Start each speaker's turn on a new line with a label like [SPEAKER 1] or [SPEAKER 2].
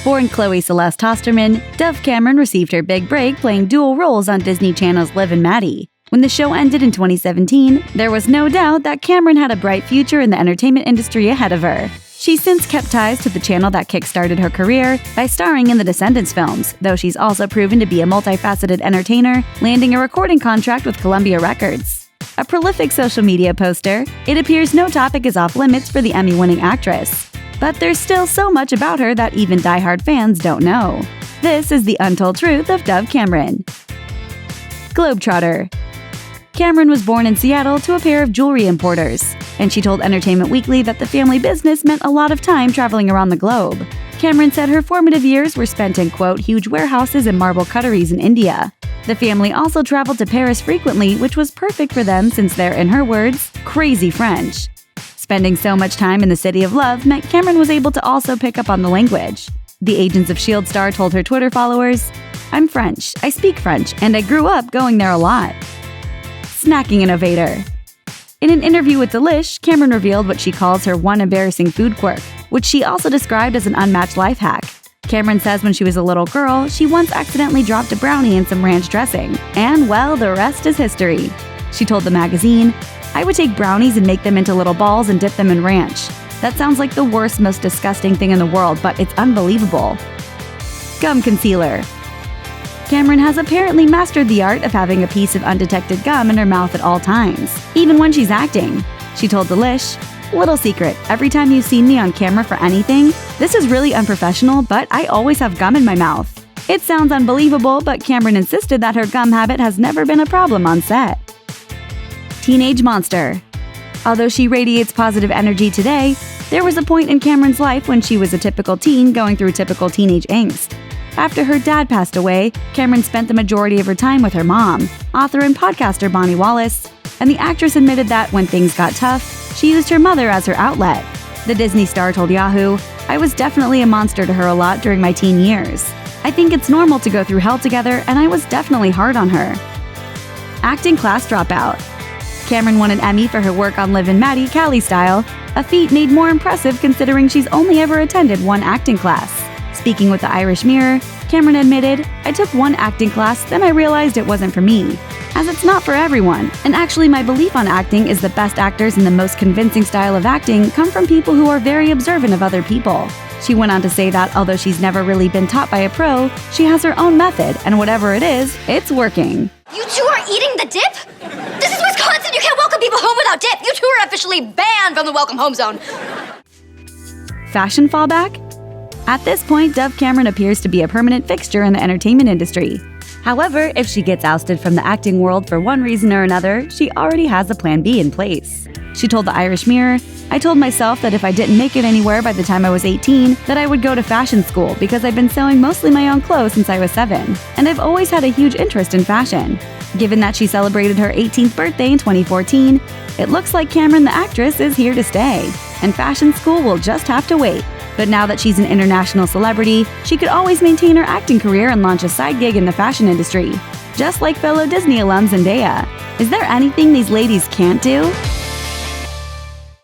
[SPEAKER 1] Born Chloe Celeste Hosterman, Dove Cameron received her big break playing dual roles on Disney Channel's Liv and Maddie. When the show ended in 2017, there was no doubt that Cameron had a bright future in the entertainment industry ahead of her. She's since kept ties to the channel that kickstarted her career by starring in the Descendants films, though she's also proven to be a multifaceted entertainer, landing a recording contract with Columbia Records. A prolific social media poster, it appears no topic is off limits for the Emmy-winning actress. But there's still so much about her that even diehard fans don't know. This is the untold truth of Dove Cameron. Globetrotter. Cameron was born in Seattle to a pair of jewelry importers, and she told Entertainment Weekly that the family business meant a lot of time traveling around the globe. Cameron said her formative years were spent in, quote, huge warehouses and marble cutteries in India. The family also traveled to Paris frequently, which was perfect for them since they're, in her words, crazy French. Spending so much time in the city of love meant Cameron was able to also pick up on the language. The Agents of S.H.I.E.L.D. star told her Twitter followers, "I'm French, I speak French, and I grew up going there a lot." Snacking innovator. In an interview with Delish, Cameron revealed what she calls her one embarrassing food quirk, which she also described as an unmatched life hack. Cameron says when she was a little girl, she once accidentally dropped a brownie in some ranch dressing, and well, the rest is history. She told the magazine, "I would take brownies and make them into little balls and dip them in ranch. That sounds like the worst, most disgusting thing in the world, but it's unbelievable." Gum concealer. Cameron has apparently mastered the art of having a piece of undetected gum in her mouth at all times, even when she's acting. She told Delish, "Little secret, every time you've seen me on camera for anything, this is really unprofessional, but I always have gum in my mouth." It sounds unbelievable, but Cameron insisted that her gum habit has never been a problem on set. Teenage monster. Although she radiates positive energy today, there was a point in Cameron's life when she was a typical teen going through typical teenage angst. After her dad passed away, Cameron spent the majority of her time with her mom, author and podcaster Bonnie Wallace, and the actress admitted that when things got tough, she used her mother as her outlet. The Disney star told Yahoo, "I was definitely a monster to her a lot during my teen years. I think it's normal to go through hell together, and I was definitely hard on her." Acting class dropout. Cameron won an Emmy for her work on Liv and Maddie, Cali Style, a feat made more impressive considering she's only ever attended one acting class. Speaking with the Irish Mirror, Cameron admitted, "I took one acting class, then I realized it wasn't for me, as it's not for everyone, and actually my belief on acting is the best actors and the most convincing style of acting come from people who are very observant of other people." She went on to say that although she's never really been taught by a pro, she has her own method, and whatever it is, it's working.
[SPEAKER 2] You two are eating the dip? This is Wisconsin! You can't welcome people home without dip! You two are officially banned from the welcome home zone!
[SPEAKER 1] Fashion fallback? At this point, Dove Cameron appears to be a permanent fixture in the entertainment industry. However, if she gets ousted from the acting world for one reason or another, she already has a plan B in place. She told the Irish Mirror, "I told myself that if I didn't make it anywhere by the time I was 18, that I would go to fashion school because I've been sewing mostly my own clothes since I was 7, and I've always had a huge interest in fashion." Given that she celebrated her 18th birthday in 2014, it looks like Cameron the actress is here to stay, and fashion school will just have to wait. But now that she's an international celebrity, she could always maintain her acting career and launch a side gig in the fashion industry. Just like fellow Disney alum Zendaya. Is there anything these ladies can't do?